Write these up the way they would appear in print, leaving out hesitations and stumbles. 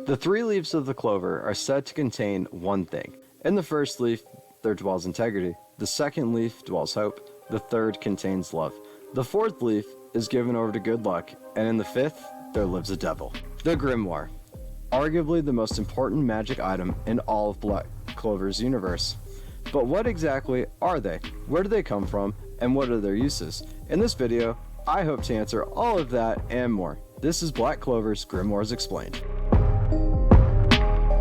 The 3 leaves of the clover are said to contain one thing. In the first leaf, there dwells integrity. The second leaf dwells hope. The third contains love. The fourth leaf is given over to good luck. And in the fifth, there lives a devil. The Grimoire. Arguably the most important magic item in all of Black Clover's universe. But what exactly are they? Where do they come from? And what are their uses? In this video, I hope to answer all of that and more. This is Black Clover's Grimoires Explained.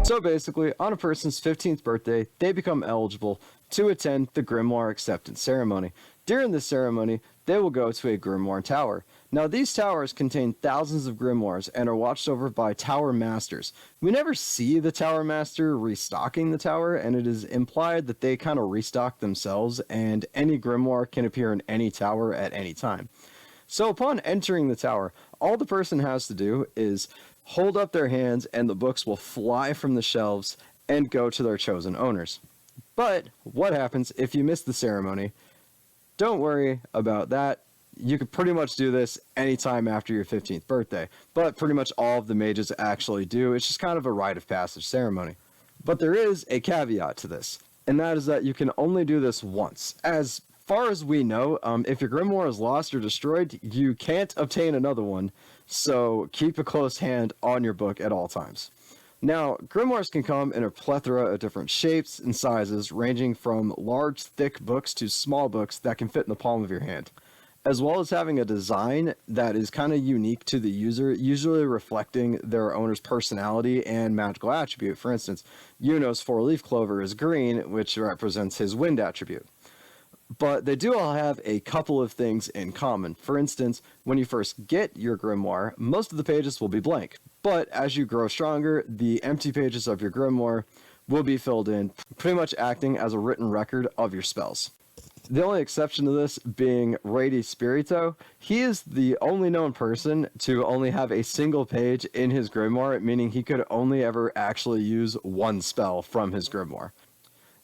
So basically, on a person's 15th birthday, they become eligible to attend the Grimoire acceptance ceremony. During this ceremony, they will go to a Grimoire tower. Now, these towers contain thousands of grimoires and are watched over by tower masters. We never see the tower master restocking the tower, and it is implied that they kind of restock themselves, and any grimoire can appear in any tower at any time. So upon entering the tower, all the person has to do is hold up their hands and the books will fly from the shelves and go to their chosen owners. But what happens if you miss the ceremony? Don't worry about that. You can pretty much do this anytime after your 15th birthday, but pretty much all of the mages actually do. It's just kind of a rite of passage ceremony. But there is a caveat to this, and that is that you can only do this once. As far as we know, if your grimoire is lost or destroyed, you can't obtain another one, so keep a close hand on your book at all times. Now, grimoires can come in a plethora of different shapes and sizes, ranging from large, thick books to small books that can fit in the palm of your hand, as well as having a design that is kind of unique to the user, usually reflecting their owner's personality and magical attribute. For instance, Yuno's 4-leaf clover is green, which represents his wind attribute. But they do all have a couple of things in common. For instance, when you first get your grimoire, most of the pages will be blank. But as you grow stronger, the empty pages of your grimoire will be filled in, pretty much acting as a written record of your spells. The only exception to this being Rady Spirito. He is the only known person to only have a single page in his grimoire, meaning he could only ever actually use one spell from his grimoire.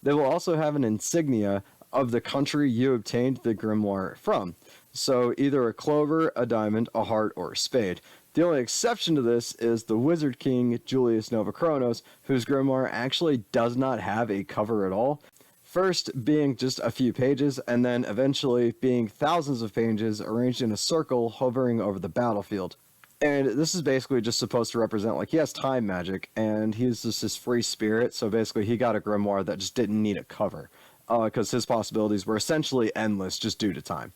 They will also have an insignia of the country you obtained the grimoire from. So either a clover, a diamond, a heart, or a spade. The only exception to this is the Wizard King Julius Novachronos, whose grimoire actually does not have a cover at all. First being just a few pages, and then eventually being thousands of pages arranged in a circle hovering over the battlefield. And this is basically just supposed to represent, like, he has time magic, and he's just this free spirit, so basically he got a grimoire that just didn't need a cover, because his possibilities were essentially endless just due to time.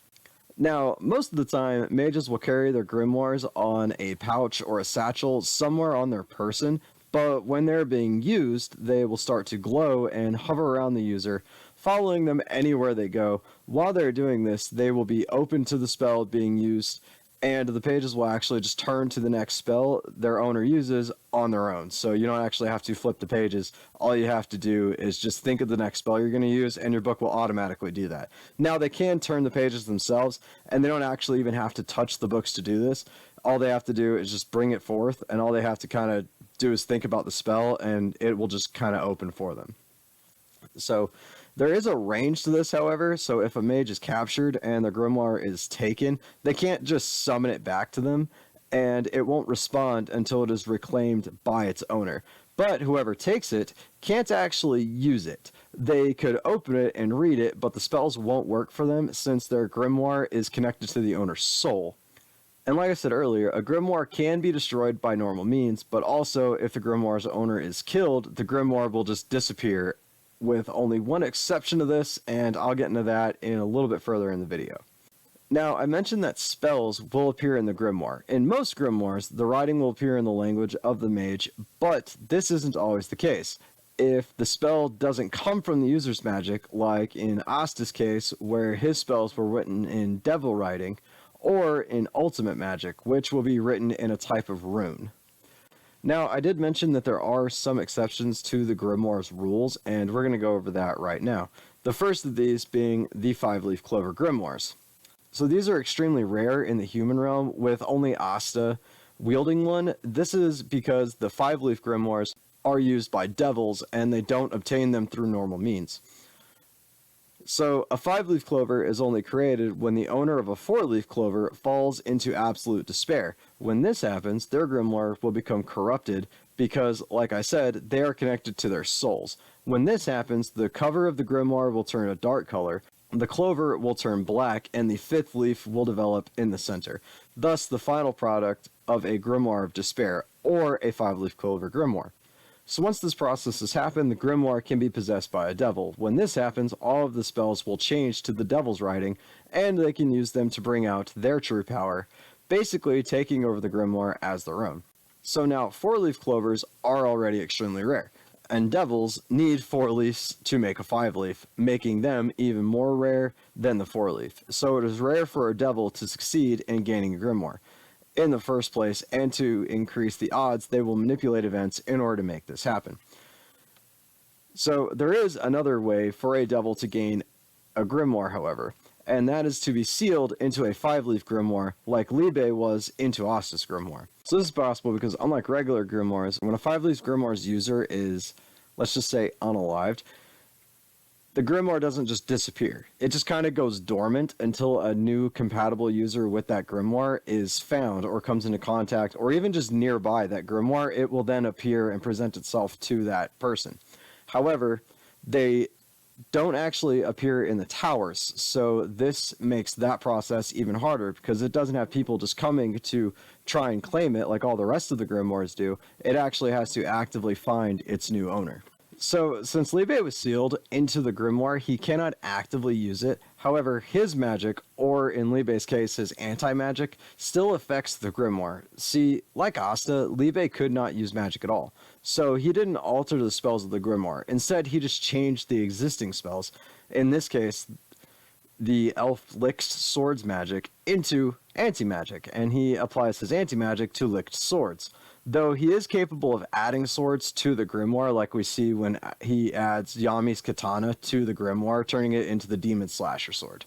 Now, most of the time, mages will carry their grimoires on a pouch or a satchel somewhere on their person, but when they're being used, they will start to glow and hover around the user, following them anywhere they go. While they're doing this, they will be open to the spell being used, and the pages will actually just turn to the next spell their owner uses on their own. So you don't actually have to flip the pages. All you have to do is just think of the next spell you're going to use, and your book will automatically do that. Now, they can turn the pages themselves, and they don't actually even have to touch the books to do this. All they have to do is just bring it forth, and all they have to kind of do is think about the spell, and it will just kind of open for them. So there is a range to this, however, so if a mage is captured and the grimoire is taken, they can't just summon it back to them, and it won't respond until it is reclaimed by its owner. But whoever takes it can't actually use it. They could open it and read it, but the spells won't work for them since their grimoire is connected to the owner's soul. And like I said earlier, a grimoire can be destroyed by normal means, but also if the grimoire's owner is killed, the grimoire will just disappear, with only one exception to this, and I'll get into that in a little bit further in the video. Now, I mentioned that spells will appear in the grimoire. In most grimoires, the writing will appear in the language of the mage, but this isn't always the case. If the spell doesn't come from the user's magic, like in Asta's case, where his spells were written in devil writing, or in ultimate magic, which will be written in a type of rune. Now, I did mention that there are some exceptions to the grimoire's rules, and we're going to go over that right now. The first of these being the 5-leaf clover grimoires. So these are extremely rare in the human realm, with only Asta wielding one. This is because the 5-leaf grimoires are used by devils, and they don't obtain them through normal means. So a 5-leaf clover is only created when the owner of a 4-leaf clover falls into absolute despair. When this happens, their grimoire will become corrupted because, like I said, they are connected to their souls. When this happens, the cover of the grimoire will turn a dark color, the clover will turn black, and the fifth leaf will develop in the center. Thus, the final product of a Grimoire of Despair, or a 5-leaf clover grimoire. So once this process has happened, the grimoire can be possessed by a devil. When this happens, all of the spells will change to the devil's writing, and they can use them to bring out their true power, basically taking over the grimoire as their own. So now, 4-leaf clovers are already extremely rare, and devils need 4 leaves to make a 5-leaf, making them even more rare than the 4-leaf. So it is rare for a devil to succeed in gaining a grimoire in the first place, and to increase the odds, they will manipulate events in order to make this happen. So there is another way for a devil to gain a grimoire, however, and that is to be sealed into a 5-leaf grimoire like Libe was into Asta's grimoire. So this is possible because, unlike regular grimoires, when a 5-leaf grimoire's user is, let's just say, unalived, the grimoire doesn't just disappear. It just kind of goes dormant until a new compatible user with that grimoire is found or comes into contact, or even just nearby that grimoire. It will then appear and present itself to that person. However, they don't actually appear in the towers, so this makes that process even harder because it doesn't have people just coming to try and claim it like all the rest of the grimoires do. It actually has to actively find its new owner. So, since Libe was sealed into the grimoire, he cannot actively use it. However, his magic, or in Libe's case, his anti-magic, still affects the grimoire. See, like Asta, Libe could not use magic at all. So he didn't alter the spells of the grimoire. Instead, he just changed the existing spells. In this case, the elf licks swords magic into anti-magic, and he applies his anti-magic to licked swords. Though he is capable of adding swords to the grimoire, like we see when he adds Yami's katana to the grimoire, turning it into the demon slasher sword.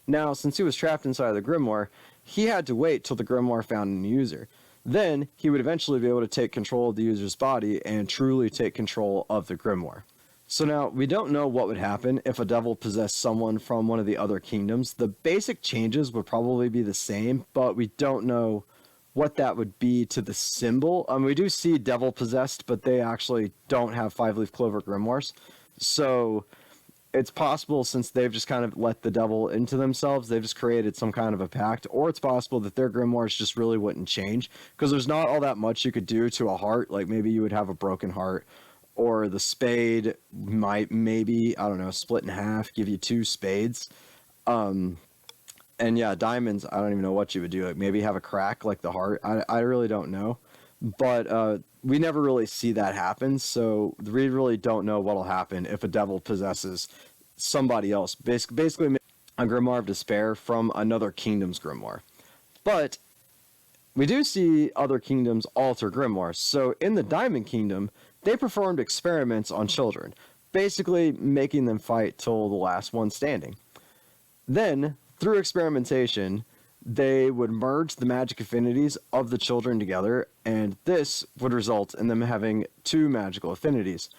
Now, since he was trapped inside the grimoire, he had to wait till the grimoire found a new user. Then, he would eventually be able to take control of the user's body and truly take control of the grimoire. So now, we don't know what would happen if a devil possessed someone from one of the other kingdoms. The basic changes would probably be the same, but we don't know what that would be to the symbol. We do see devil possessed, but they actually don't have 5-leaf clover grimoires. So it's possible, since they've just kind of let the devil into themselves, they've just created some kind of a pact, or it's possible that their grimoires just really wouldn't change, because there's not all that much you could do to a heart. Like maybe you would have a broken heart, or the spade might maybe, I don't know, split in half, give you 2 spades. And yeah, diamonds, I don't even know what you would do. Like maybe have a crack like the heart. I really don't know. But we never really see that happen. So we really don't know what will happen if a devil possesses somebody else. Basically a Grimoire of Despair from another kingdom's grimoire. But we do see other kingdoms alter grimoires. So in the Diamond Kingdom, they performed experiments on children, basically making them fight till the last one standing. Then, through experimentation, they would merge the magic affinities of the children together, and this would result in them having 2 magical affinities,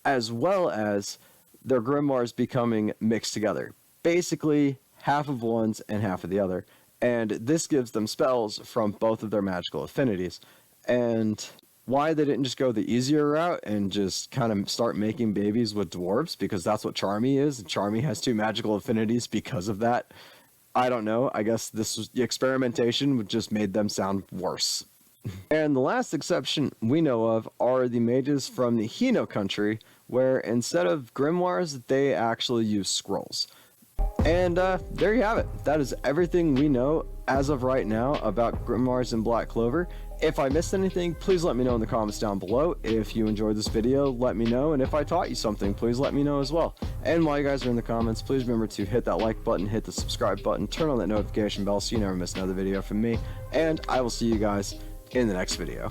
as well as their grimoires becoming mixed together. Basically, half of one's and half of the other. And this gives them spells from both of their magical affinities. And why they didn't just go the easier route and just kind of start making babies with dwarves, because that's what Charmy is. Charmy has 2 magical affinities because of that. I don't know. I guess this was the experimentation, which just made them sound worse. And the last exception we know of are the mages from the Hino country, where instead of grimoires, they actually use scrolls. And there you have it. That is everything we know as of right now about grimoires in Black Clover. If I missed anything, please let me know in the comments down below. If you enjoyed this video, let me know. And if I taught you something, please let me know as well. And while you guys are in the comments, please remember to hit that like button, hit the subscribe button, turn on that notification bell so you never miss another video from me. And I will see you guys in the next video.